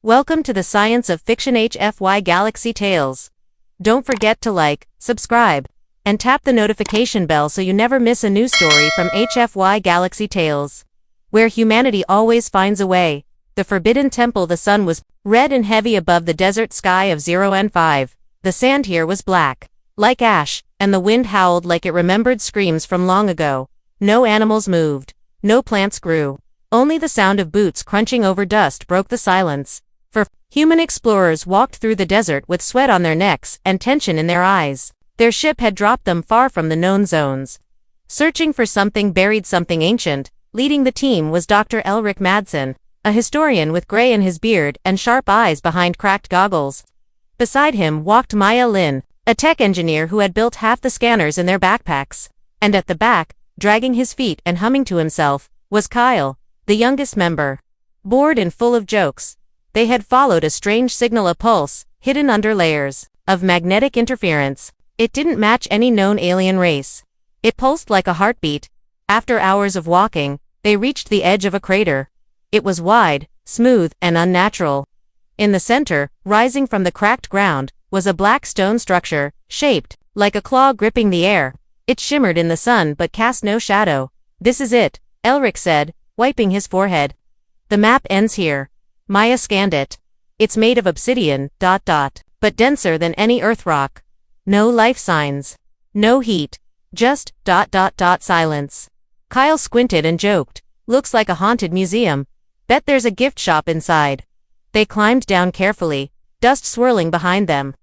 Welcome to the Science of Fiction HFY Galaxy Tales. Don't forget to like, subscribe, and tap the notification bell so you never miss a new story from HFY Galaxy Tales. Where humanity always finds a way. The Forbidden Temple. The sun was red and heavy above the desert sky of 0 and 5. The sand here was black, like ash, and the wind howled like it remembered screams from long ago. No animals moved. No plants grew. Only the sound of boots crunching over dust broke the silence. For human explorers walked through the desert with sweat on their necks and tension in their eyes. Their ship had dropped them far from the known zones. Searching for something buried, something ancient. Leading the team was Dr. Elric Madsen, a historian with gray in his beard and sharp eyes behind cracked goggles. Beside him walked Maya Lin, a tech engineer who had built half the scanners in their backpacks. And at the back, dragging his feet and humming to himself, was Kyle, the youngest member. Bored and full of jokes, they had followed a strange signal, a pulse, hidden under layers of magnetic interference. It didn't match any known alien race. It pulsed like a heartbeat. After hours of walking, they reached the edge of a crater. It was wide, smooth, and unnatural. In the center, rising from the cracked ground, was a black stone structure, shaped like a claw gripping the air. It shimmered in the sun but cast no shadow. "This is it," Elric said, wiping his forehead. "The map ends here." Maya scanned it. "It's made of obsidian, but denser than any earth rock. No life signs. No heat. Just, silence." Kyle squinted and joked. "Looks like a haunted museum. Bet there's a gift shop inside." They climbed down carefully, dust swirling behind them.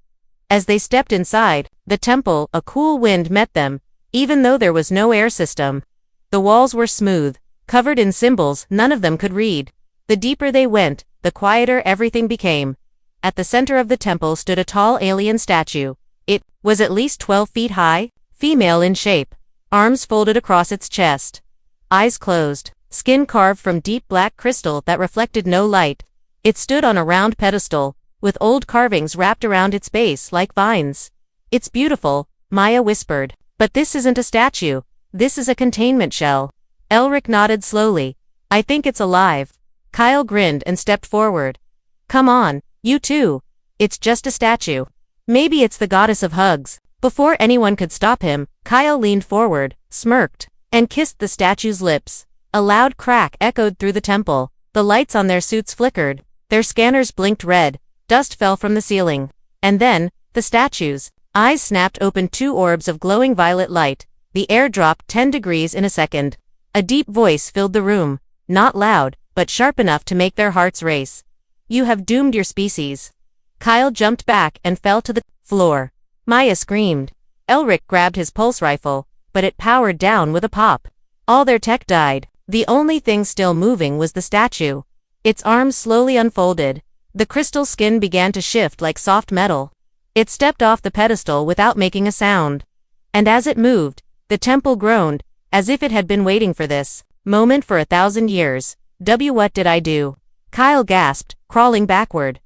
As they stepped inside the temple, a cool wind met them, even though there was no air system. The walls were smooth, covered in symbols none of them could read. The deeper they went, the quieter everything became. At the center of the temple stood a tall alien statue. It was at least 12 feet high, female in shape, arms folded across its chest, eyes closed, skin carved from deep black crystal that reflected no light. It stood on a round pedestal, with old carvings wrapped around its base like vines. "It's beautiful," Maya whispered. "But this isn't a statue. This is a containment shell." Elric nodded slowly. "I think it's alive." Kyle grinned and stepped forward. "Come on, you too. It's just a statue. Maybe it's the goddess of hugs." Before anyone could stop him, Kyle leaned forward, smirked, and kissed the statue's lips. A loud crack echoed through the temple. The lights on their suits flickered. Their scanners blinked red. Dust fell from the ceiling. And then, the statue's eyes snapped open, two orbs of glowing violet light. The air dropped 10 degrees in a second. A deep voice filled the room, not loud, but sharp enough to make their hearts race. "You have doomed your species." Kyle jumped back and fell to the floor. Maya screamed. Elric grabbed his pulse rifle, but it powered down with a pop. All their tech died. The only thing still moving was the statue. Its arms slowly unfolded. The crystal skin began to shift like soft metal. It stepped off the pedestal without making a sound. And as it moved, the temple groaned, as if it had been waiting for this moment for 1,000 years. What did I do?" Kyle gasped, crawling backward.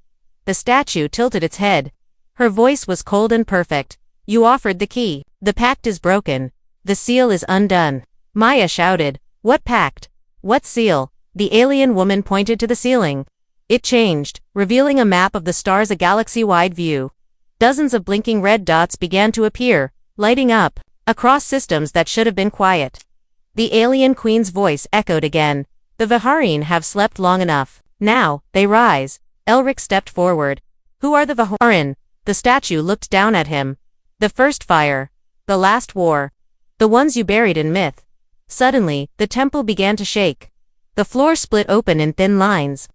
The statue tilted its head. Her voice was cold and perfect. "You offered the key. The pact is broken. The seal is undone." Maya shouted. "What pact? What seal?" The alien woman pointed to the ceiling. It changed, revealing a map of the stars, a galaxy-wide view. Dozens of blinking red dots began to appear, lighting up, across systems that should have been quiet. The alien queen's voice echoed again. "The Viharine have slept long enough. Now, they rise." Elric stepped forward. "Who are the Viharine?" The statue looked down at him. "The first fire. The last war. The ones you buried in myth." Suddenly, the temple began to shake. The floor split open in thin lines.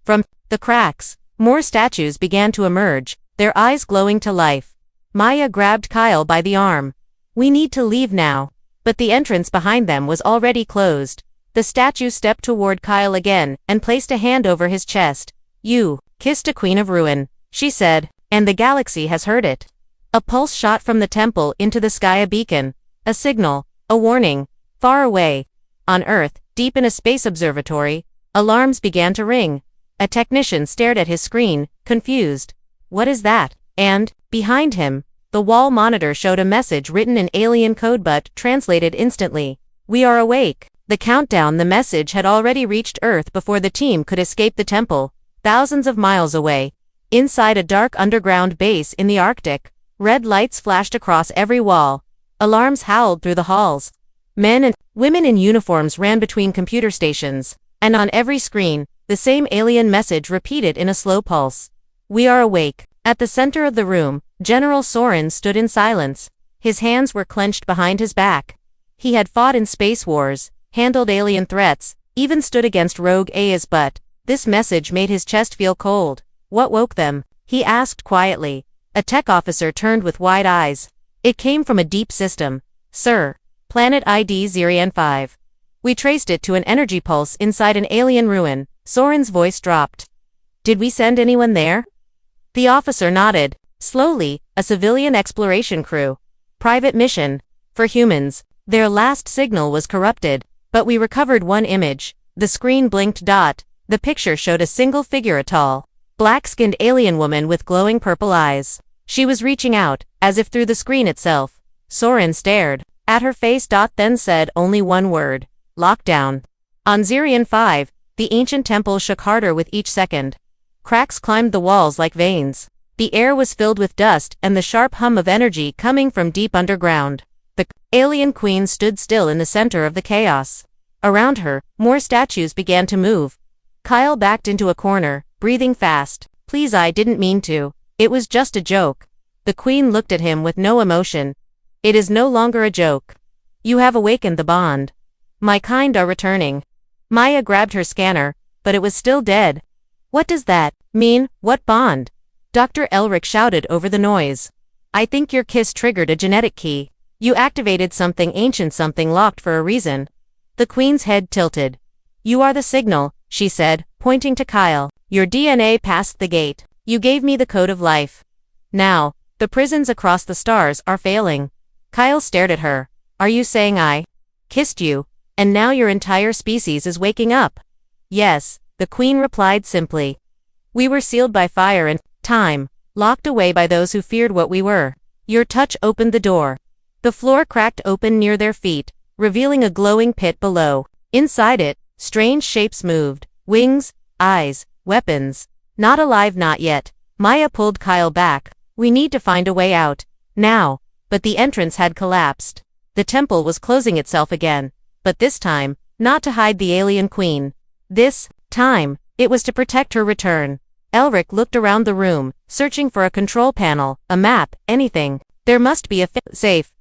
From the cracks, more statues began to emerge, their eyes glowing to life. Maya grabbed Kyle by the arm. "We need to leave now." But the entrance behind them was already closed. The statue stepped toward Kyle again and placed a hand over his chest. "You kissed a queen of ruin," she said, "and the galaxy has heard it." A pulse shot from the temple into the sky, a beacon, a signal, a warning. Far away, on Earth, deep in a space observatory, alarms began to ring. A technician stared at his screen, confused. "What is that?" And, behind him, the wall monitor showed a message written in alien code but translated instantly. "We are awake." The countdown. The message had already reached Earth before the team could escape the temple. thousands of miles away. Inside a dark underground base in the Arctic, red lights flashed across every wall. Alarms howled through the halls. Men and women in uniforms ran between computer stations, and on every screen, the same alien message repeated in a slow pulse. We are awake. At the center of the room, General Soren stood in silence. His hands were clenched behind his back. He had fought in space wars, handled alien threats, even stood against rogue AIs, but this message made his chest feel cold. What woke them? He asked quietly. A tech officer turned with wide eyes. It came from a deep system. Sir. Planet ID Zirian 5. We traced it to an energy pulse inside an alien ruin. Soren's voice dropped. Did we send anyone there? The officer nodded. Slowly, a civilian exploration crew. Private mission. For humans. Their last signal was corrupted, but we recovered one image. The screen blinked. The picture showed a single figure, a tall, black-skinned alien woman with glowing purple eyes. She was reaching out, as if through the screen itself. Soren stared at her face, then said only one word. Lockdown. On Zirian 5, the ancient temple shook harder with each second. Cracks climbed the walls like veins. The air was filled with dust and the sharp hum of energy coming from deep underground. The alien queen stood still in the center of the chaos. Around her, more statues began to move. Kyle backed into a corner, breathing fast. Please, I didn't mean to. It was just a joke. The queen looked at him with no emotion. It is no longer a joke. You have awakened the bond. My kind are returning. Maya grabbed her scanner, but it was still dead. What does that mean? What bond? Dr. Elric shouted over the noise. I think your kiss triggered a genetic key. You activated something ancient, something locked for a reason. The queen's head tilted. You are the signal, she said, pointing to Kyle. Your DNA passed the gate. You gave me the code of life. Now, the prisons across the stars are failing. Kyle stared at her. Are you saying I kissed you, and now your entire species is waking up? Yes, the queen replied simply. We were sealed by fire and time, locked away by those who feared what we were. Your touch opened the door. The floor cracked open near their feet, revealing a glowing pit below. Inside it, strange shapes moved. Wings, eyes, weapons. Not alive, not yet. Maya pulled Kyle back. We need to find a way out. Now. But the entrance had collapsed. The temple was closing itself again. But this time, not to hide the alien queen. This time, it was to protect her return. Elric looked around the room, searching for a control panel, a map, anything. There must be a safe.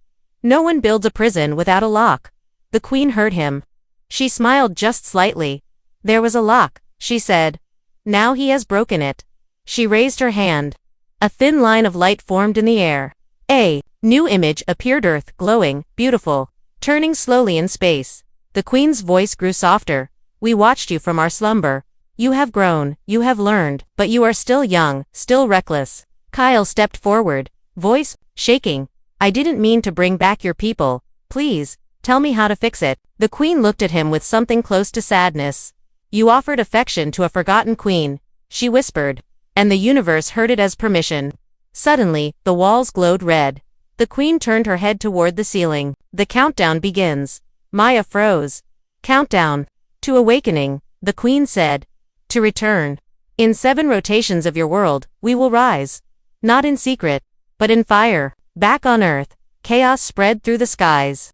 No one builds a prison without a lock. The queen heard him. She smiled just slightly. There was a lock, she said. Now he has broken it. She raised her hand. A thin line of light formed in the air. A new image appeared, Earth, glowing, beautiful, turning slowly in space. The queen's voice grew softer. We watched you from our slumber. You have grown, you have learned, but you are still young, still reckless. Kyle stepped forward, voice shaking. I didn't mean to bring back your people. Please, tell me how to fix it. The queen looked at him with something close to sadness. You offered affection to a forgotten queen, she whispered, and the universe heard it as permission. Suddenly, the walls glowed red. The queen turned her head toward the ceiling. The countdown begins. Maya froze. Countdown. To awakening, the queen said. To return. In 7 rotations of your world, we will rise. Not in secret, but in fire. Back on Earth, chaos spread through the skies.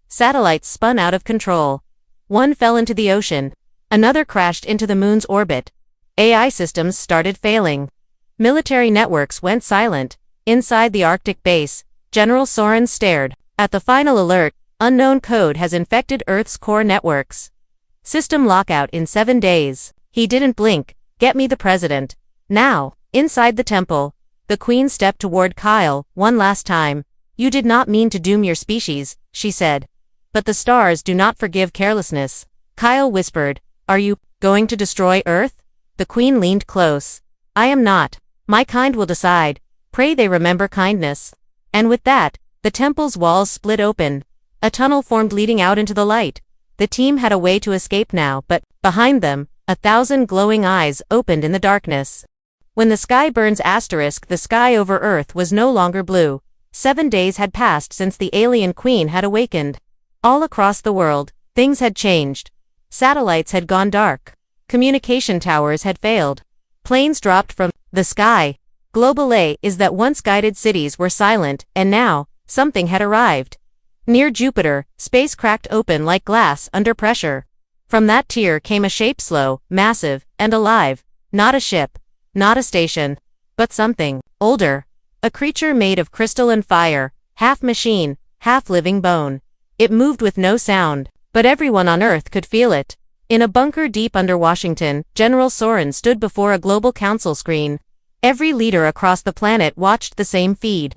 Satellites spun out of control. One fell into the ocean. Another crashed into the moon's orbit. AI systems started failing. Military networks went silent. Inside the Arctic base, General Soren stared. At the final alert, unknown code has infected Earth's core networks. System lockout in 7 days. He didn't blink. Get me the president. Now. Inside the temple, the queen stepped toward Kyle, one last time. You did not mean to doom your species, she said. But the stars do not forgive carelessness. Kyle whispered. Are you going to destroy Earth? The queen leaned close. I am not. My kind will decide. Pray they remember kindness. And with that, the temple's walls split open. A tunnel formed leading out into the light. The team had a way to escape now, but behind them, 1,000 glowing eyes opened in the darkness. When the sky burns *, the sky over Earth was no longer blue. 7 days had passed since the alien queen had awakened. All across the world, things had changed. Satellites had gone dark. Communication towers had failed. Planes dropped from the sky. Global A is that once guided cities were silent, and now, something had arrived. Near Jupiter, space cracked open like glass under pressure. From that tier came a shape slow, massive, and alive. Not a ship, not a station, but something older. A creature made of crystal and fire, half machine, half living bone. It moved with no sound, but everyone on Earth could feel it. In a bunker deep under Washington, General Soren stood before a global council screen. Every leader across the planet watched the same feed.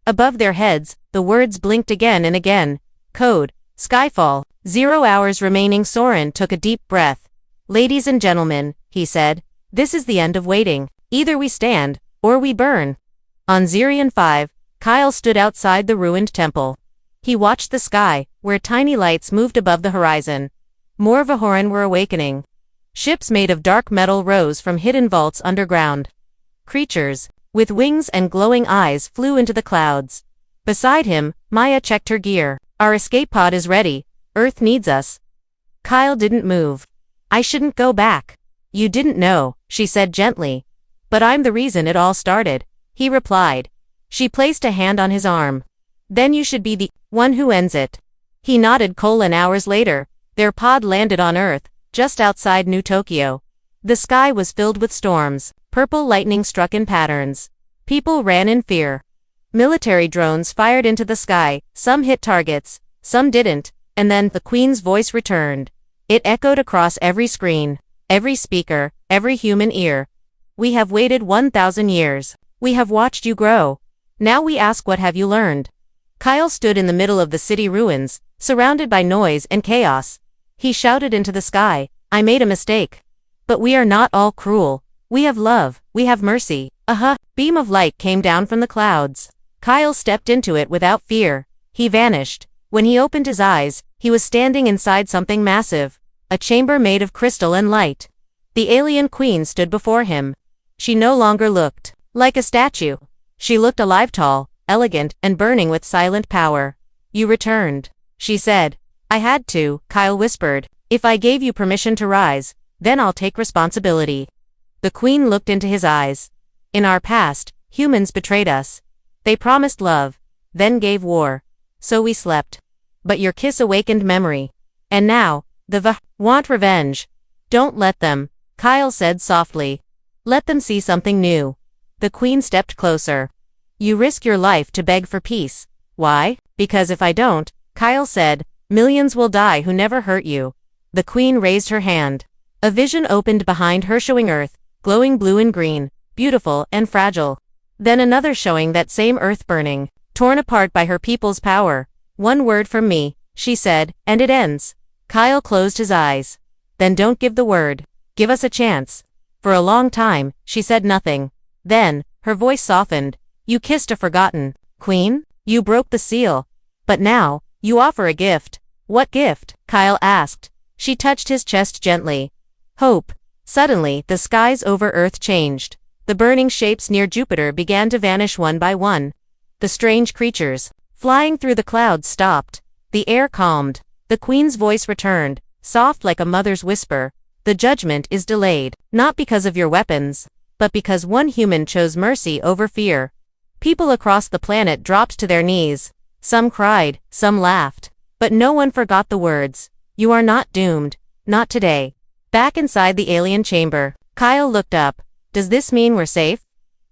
Above their heads, the words blinked again and again. Code, Skyfall, 0 hours remaining. Soren took a deep breath. Ladies and gentlemen, he said, this is the end of waiting. Either we stand, or we burn. On Zirion 5, Kyle stood outside the ruined temple. He watched the sky, where tiny lights moved above the horizon. More Vahoran were awakening. Ships made of dark metal rose from hidden vaults underground. Creatures, with wings and glowing eyes, flew into the clouds. Beside him, Maya checked her gear. Our escape pod is ready. Earth needs us. Kyle didn't move. I shouldn't go back. You didn't know, she said gently. But I'm the reason it all started, he replied. She placed a hand on his arm. Then you should be the one who ends it. He nodded. Hours later, their pod landed on Earth, just outside New Tokyo. The sky was filled with storms. Purple lightning struck in patterns. People ran in fear. Military drones fired into the sky, some hit targets, some didn't, and then the Queen's voice returned. It echoed across every screen, every speaker, every human ear. We have waited 1,000 years. We have watched you grow. Now we ask, what have you learned? Kyle stood in the middle of the city ruins, surrounded by noise and chaos. He shouted into the sky, I made a mistake. But we are not all cruel. We have love, we have mercy. Beam of light came down from the clouds. Kyle stepped into it without fear. He vanished. When he opened his eyes, he was standing inside something massive. A chamber made of crystal and light. The alien queen stood before him. She no longer looked like a statue. She looked alive, tall, elegant, and burning with silent power. You returned, she said. I had to, Kyle whispered. If I gave you permission to rise, then I'll take responsibility. The queen looked into his eyes. In our past, humans betrayed us. They promised love, then gave war. So we slept. But your kiss awakened memory. And now, the want revenge. Don't let them, Kyle said softly. Let them see something new. The queen stepped closer. You risk your life to beg for peace. Why? Because if I don't, Kyle said, millions will die who never hurt you. The queen raised her hand. A vision opened behind her, showing Earth, glowing blue and green, beautiful and fragile. Then another showing that same Earth burning, torn apart by her people's power. One word from me, she said, and it ends. Kyle closed his eyes. Then don't give the word. Give us a chance. For a long time, she said nothing. Then, her voice softened. You kissed a forgotten queen? You broke the seal. But now, you offer a gift. What gift? Kyle asked. She touched his chest gently. Hope. Suddenly, the skies over Earth changed. The burning shapes near Jupiter began to vanish one by one. The strange creatures, flying through the clouds, stopped. The air calmed. The queen's voice returned, soft like a mother's whisper. The judgment is delayed, not because of your weapons, but because one human chose mercy over fear. People across the planet dropped to their knees. Some cried, some laughed. But no one forgot the words. You are not doomed. Not today. Back inside the alien chamber, Kyle looked up. Does this mean we're safe?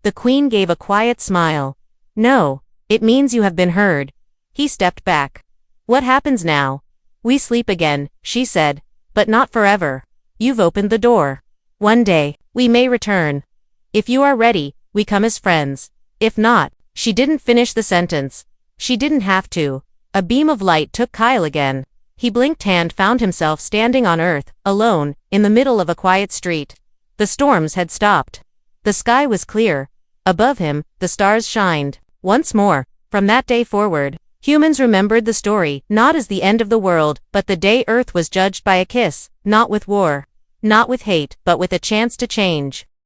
The queen gave a quiet smile. No, it means you have been heard. He stepped back. What happens now? We sleep again, she said. But not forever. You've opened the door. One day, we may return. If you are ready, we come as friends. If not, she didn't finish the sentence. She didn't have to. A beam of light took Kyle again. He blinked and found himself standing on Earth, alone, in the middle of a quiet street. The storms had stopped. The sky was clear. Above him, the stars shined. Once more, from that day forward, humans remembered the story, not as the end of the world, but the day Earth was judged by a kiss, not with war, not with hate, but with a chance to change.